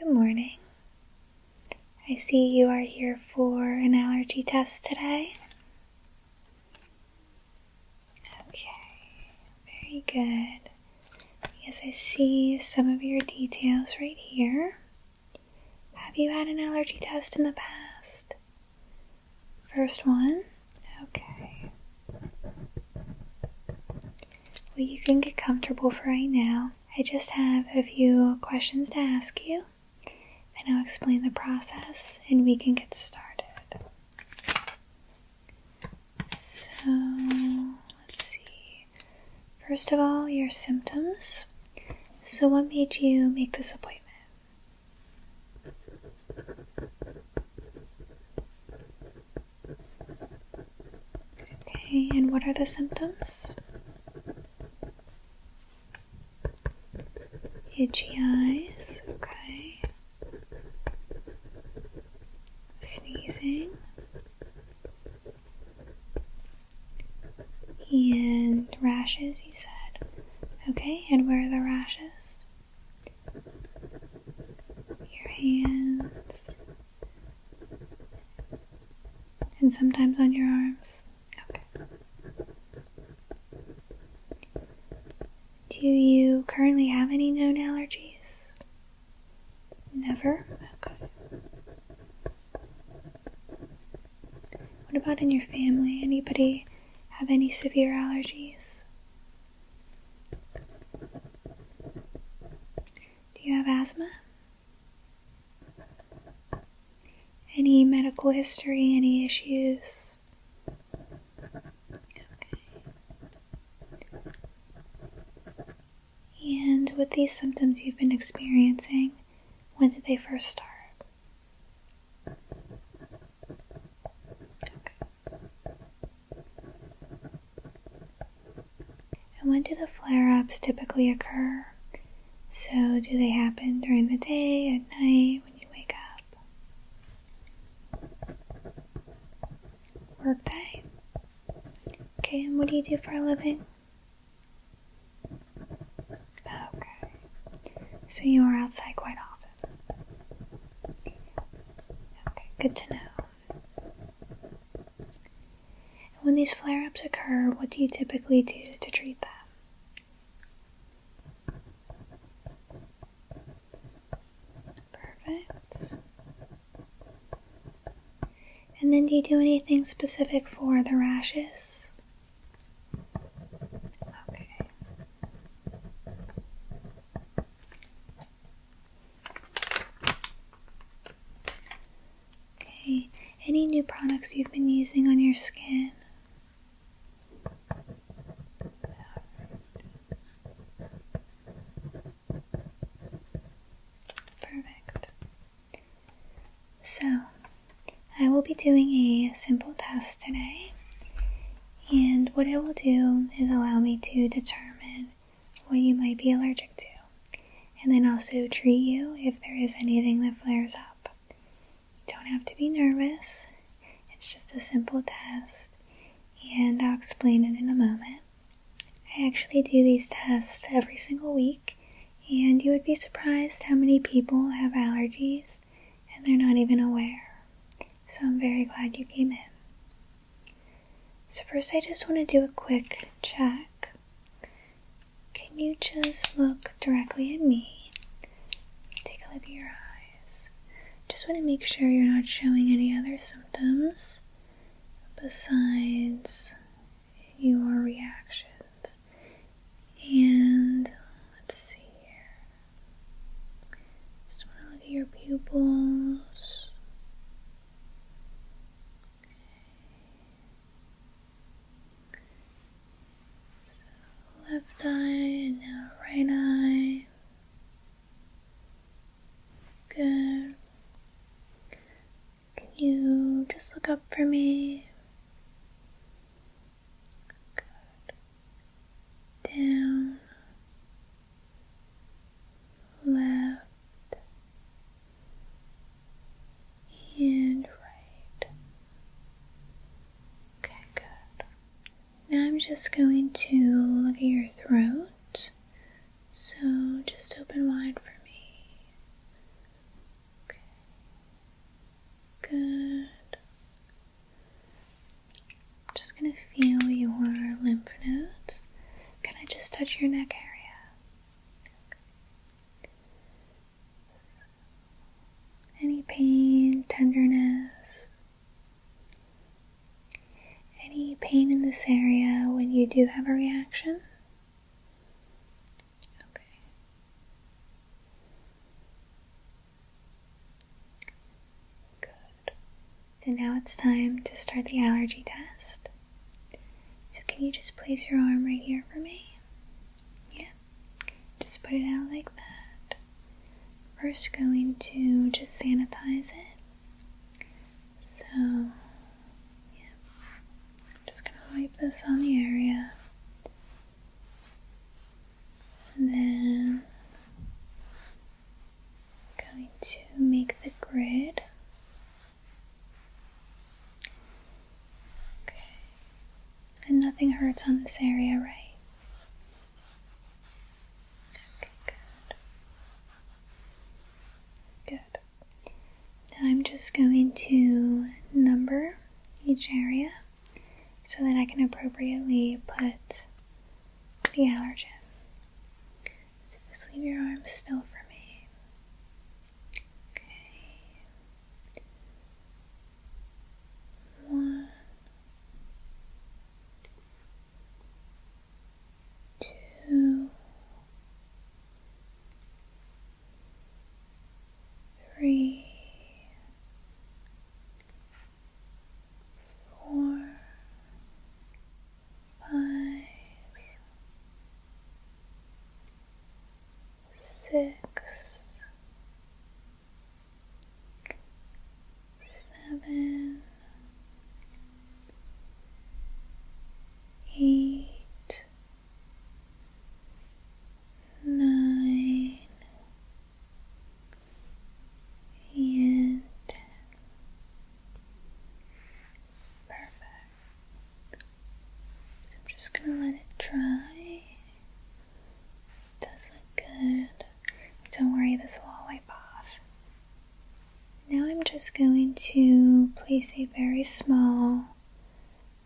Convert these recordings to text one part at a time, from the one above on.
Good morning. I see you are here for an allergy test today. Okay, very good. Yes, I see some of your details right here. Have you had an allergy test in the past? First one? Okay. Well, you can get comfortable for right now. I just have a few questions to ask you. Then I'll explain the process and we can get started. So, let's see. First of all, your symptoms. So what made you make this appointment? Okay, and what are the symptoms? Itchy eyes, okay. Sneezing. And rashes, you said. Okay, and where are the rashes? Your hands. And sometimes on your arms. Okay. Do you currently have any known allergies? Never? Okay. What about in your family? Anybody have any severe allergies? Do you have asthma? Any medical history, any issues? Okay. And with these symptoms you've been experiencing, when did they first start? And when do the flare-ups typically occur? So do they happen during the day, at night, when you wake up? Work day? Okay, and what do you do for a living? Okay. So you are outside quite often. Okay, good to know. And when these flare-ups occur, what do you typically do to treat them? Perfect. And then do you do anything specific for the rashes? Okay. Okay, any new products you've been using on your skin? Perfect. So, I will be doing a simple test today, and what it will do is allow me to determine what you might be allergic to, and then also treat you if there is anything that flares up. You don't have to be nervous, it's just a simple test, and I'll explain it in a moment. I actually do these tests every single week, and you would be surprised how many people have allergies and they're not even aware. So I'm very glad you came in. So first I just want to do a quick check. Can you just look directly at me? Take a look at your eyes. Just want to make sure you're not showing any other symptoms besides your reactions. And let's see here. Just want to look at your pupils. Left eye and now right eye. Good. Can you just look up for me? Good. Down. Left. And right. Okay, good. Now I'm just going to look at your throat. So just open wide for me. touch your neck area. Any pain, tenderness, any pain in this area when you do have a reaction? Okay. Good. So now it's time to start the allergy test. So can you just place your arm right here for me? Yeah. Just put it out like that. First going to just sanitize it. So, yeah. I'm just going to wipe this on the area. And then I'm going to make the grid. Okay. And nothing hurts on this area, right? I'm just going to number each area so that I can appropriately put the allergen. So just leave your arms still for me. Okay. 1, 2, 3, 4, 5, 6, 7, 8, 9, and 10. Perfect. So I'm just going to let it dry. It does look good. Don't worry, this will all wipe off. Now I'm just going to place a very small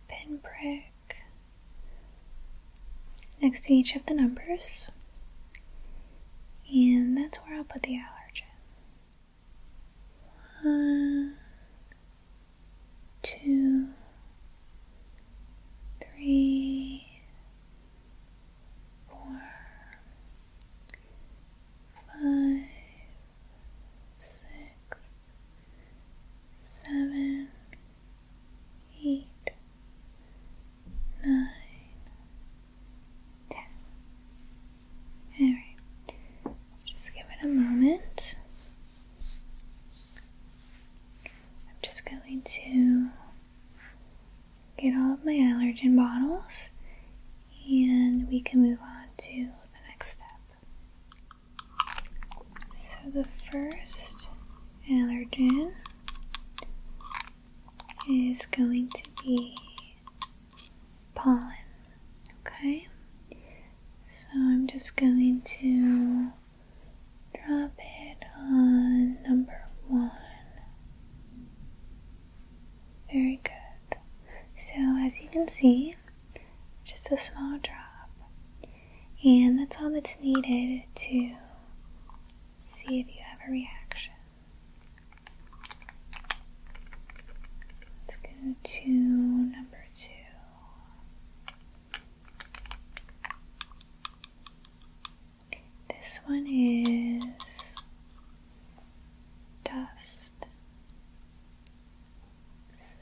pinprick next to each of the numbers. And that's where I'll put the allergen. 1, 2, 3, 4, 5, 6, 7, 8, 9, 10. Alright, just give it a moment. I'm just going to get all of my allergen bottles and we can move on to the next step. So the first allergen is going to be pollen, okay? So I'm just going to drop it on number 1. Very good. So as you can see, just a small drop, and that's all that's needed to see if you have a reaction. Let's go to number 2. This one is dust. So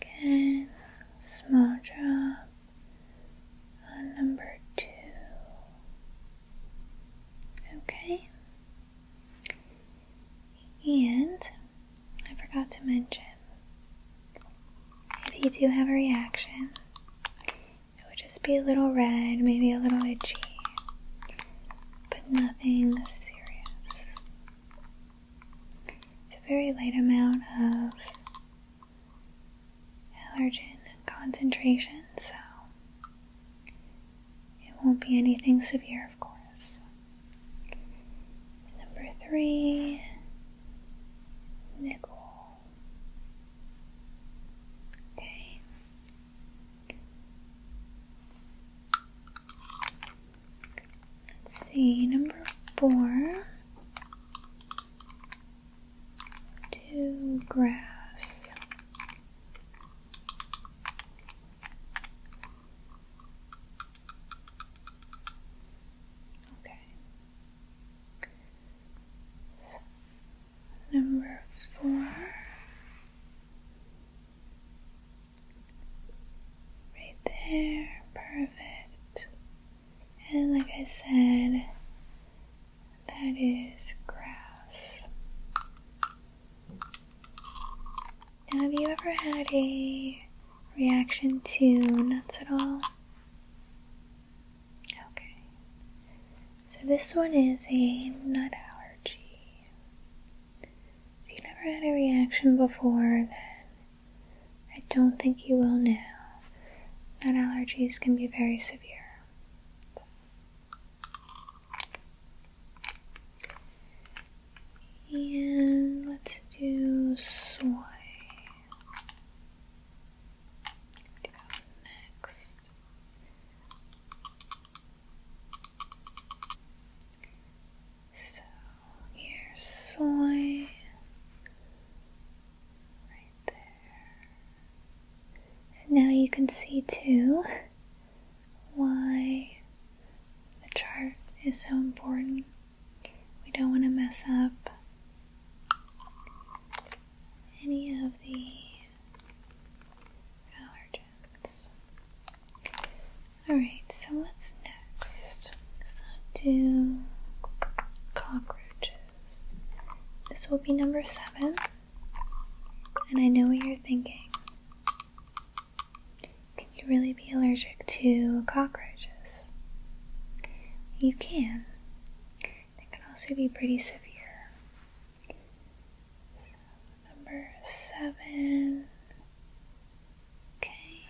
again, small drop on number 2. Okay. And I forgot to mention, if you do have a reaction, it would just be a little red, maybe a little itchy, but nothing serious. It's a very light amount of allergen concentration, so it won't be anything severe, of course. Number 3, nickel. Okay. Let's see, number 4. Do grass. Okay. So, number 4. Right there. Perfect. And like I said, that is grass. Now, have you ever had a reaction to nuts at all? Okay. So this one is a nut allergy. If you've never had a reaction before, then I don't think you will now. Nut allergies can be very severe. And let's do soy. Next. So here's soy. Right there. And now you can see too why the chart is so important. We don't want to mess up any of the allergens. Alright, so what's next? So do cockroaches. This will be number 7. And I know what you're thinking. Can you really be allergic to cockroaches? You can. They can also be pretty severe. Number 7. Okay.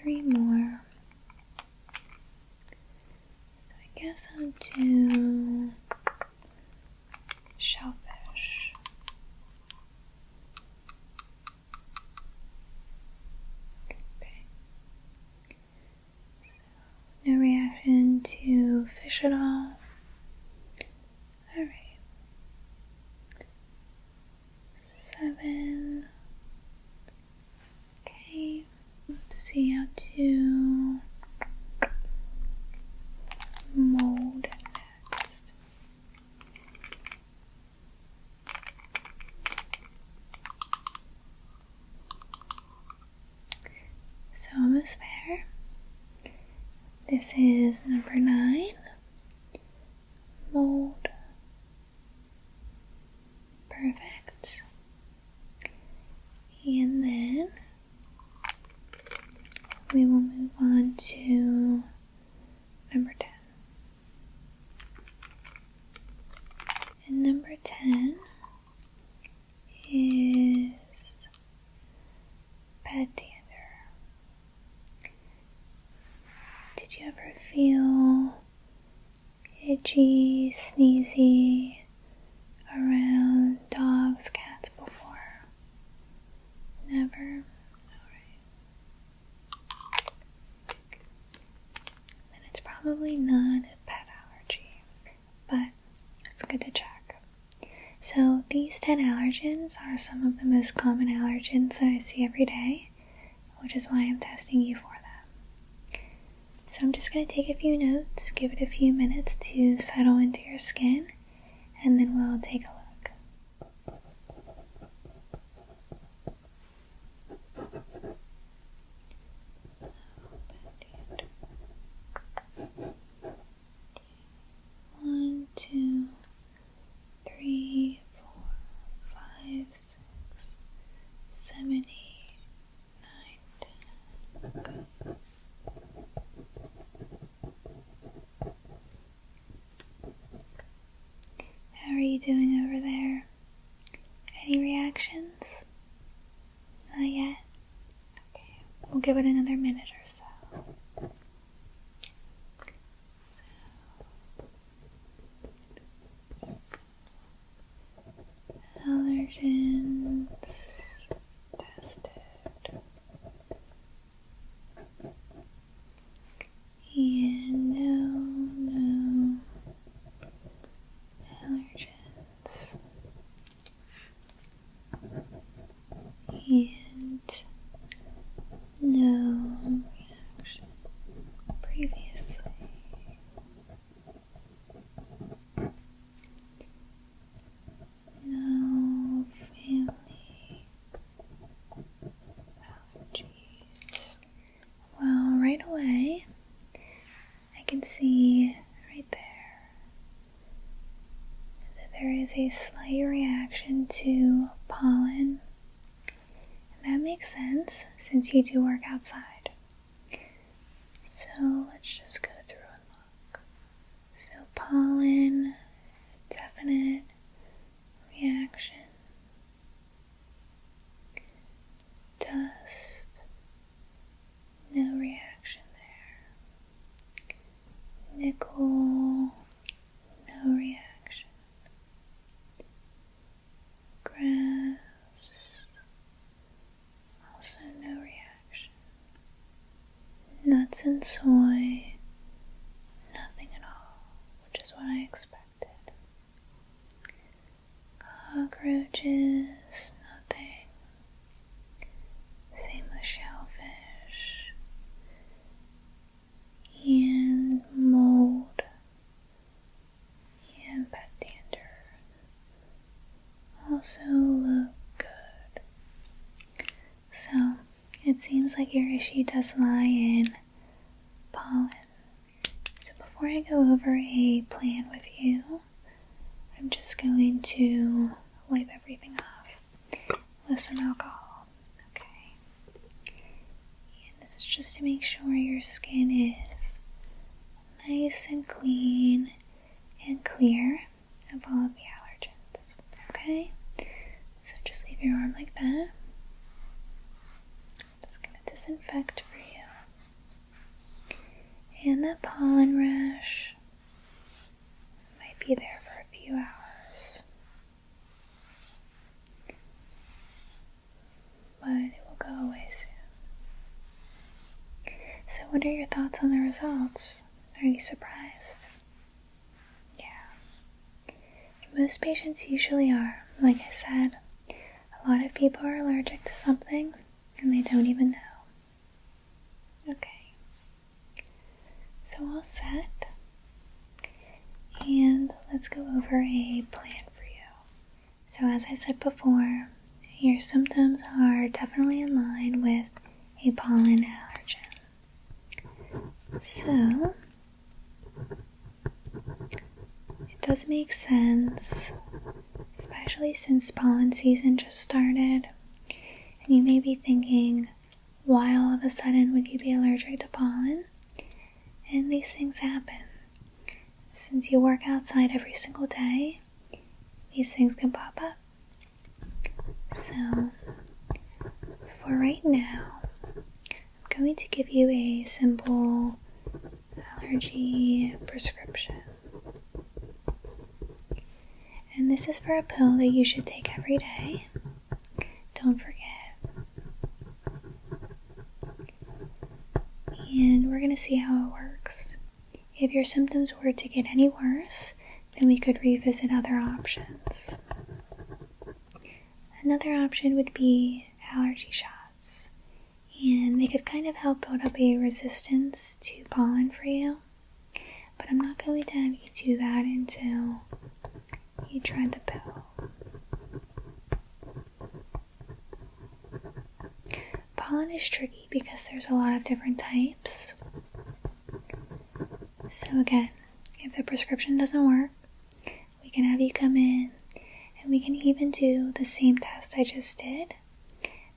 3 more. So I guess I'll do shellfish. Okay. So, no reaction to fish at all. Alright. 7. Okay. Let's see, I'll do mold next. So almost there. This is number 9. Mold. Perfect. And then we will move on to number 10. And number 10 is pet dander. Did you ever feel itchy, sneezy around dogs, cats before? Never? Alright. Then it's probably not a pet allergy, but it's good to check. So these 10 allergens are some of the most common allergens that I see every day, which is why I'm testing you for them. So I'm just going to take a few notes, give it a few minutes to settle into your skin, and then we'll take a look. One, two, 3, 4, 5, 6, 7, 8, 9, 10. Okay. How are you doing over there? Any reactions? Not yet? Okay, we'll give it another minute or so. Allergens tested. is a slight reaction to pollen. And that makes sense since you do work outside. So let's just go through and look. So pollen, definite reaction. Dust, no reaction there. Nickel, no reaction. Grass, also no reaction. Nuts and soy, nothing at all, which is what I expected. Cockroaches, nothing. Same with shellfish. And mold. And pet dander. Also look good. So, it seems like your issue does lie in pollen. So before I go over a plan with you, I'm just going to wipe everything off with some alcohol. Okay. And this is just to make sure your skin is nice and clean and clear of all of the allergens. Okay? So just leave your arm like that. Just gonna disinfect for you. And that pollen rash might be there for a few hours. But it will go away soon. So what are your thoughts on the results? Are you surprised? Yeah. Most patients usually are. Like I said, a lot of people are allergic to something and they don't even know. Okay. So all set. And let's go over a plan for you. So as I said before, your symptoms are definitely in line with a pollen allergen. So, it does make sense, especially since pollen season just started, and you may be thinking, why all of a sudden would you be allergic to pollen? And these things happen. Since you work outside every single day, these things can pop up. So, for right now, I'm going to give you a simple allergy prescription. And this is for a pill that you should take every day. Don't forget. And we're going to see how it works. If your symptoms were to get any worse, then we could revisit other options. Another option would be allergy shots. And they could kind of help build up a resistance to pollen for you. But I'm not going to have you do that until you try the pill. Pollen is tricky because there's a lot of different types. So again, if the prescription doesn't work, we can have you come in and we can even do the same test I just did,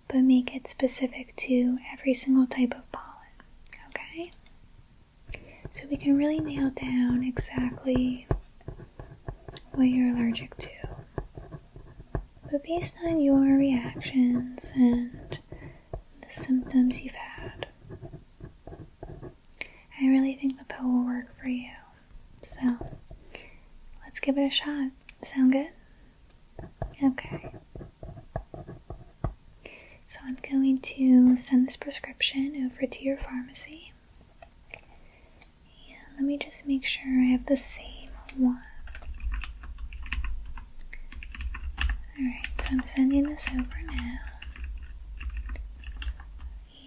but make it specific to every single type of pollen, okay? So we can really nail down exactly what you're allergic to. But based on your reactions and the symptoms you've had, I really think the pill will work for you. So, let's give it a shot. Sound good? Okay. So I'm going to send this prescription over to your pharmacy. And let me just make sure I have the same one. Alright, so I'm sending this over now.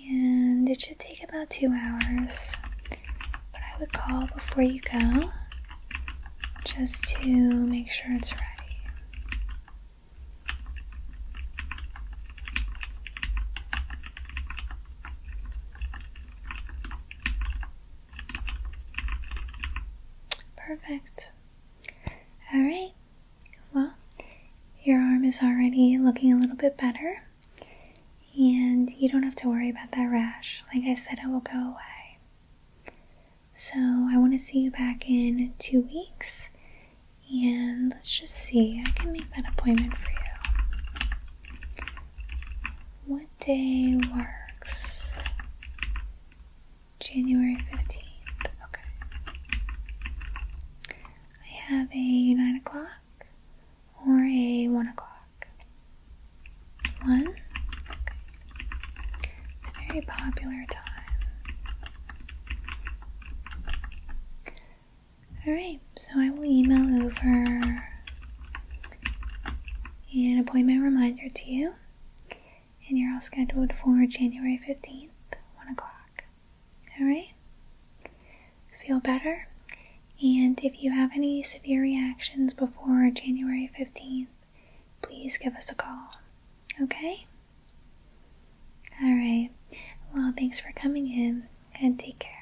And it should take about 2 hours. But I would call before you go, just to make sure it's ready. Perfect. Alright, well, is already looking a little bit better, and you don't have to worry about that rash. Like I said, it will go away. So I want to see you back in 2 weeks, and let's just see. I can make that appointment for you. What day works? January 15th. Okay. I have a 9 o'clock or a 1 o'clock. 1? Okay. It's a very popular time. Alright, so I will email over an appointment reminder to you, and you're all scheduled for January 15th, 1 o'clock. Alright? Feel better? And if you have any severe reactions before January 15th, please give us a call. Okay? Alright. Well, thanks for coming in, and take care.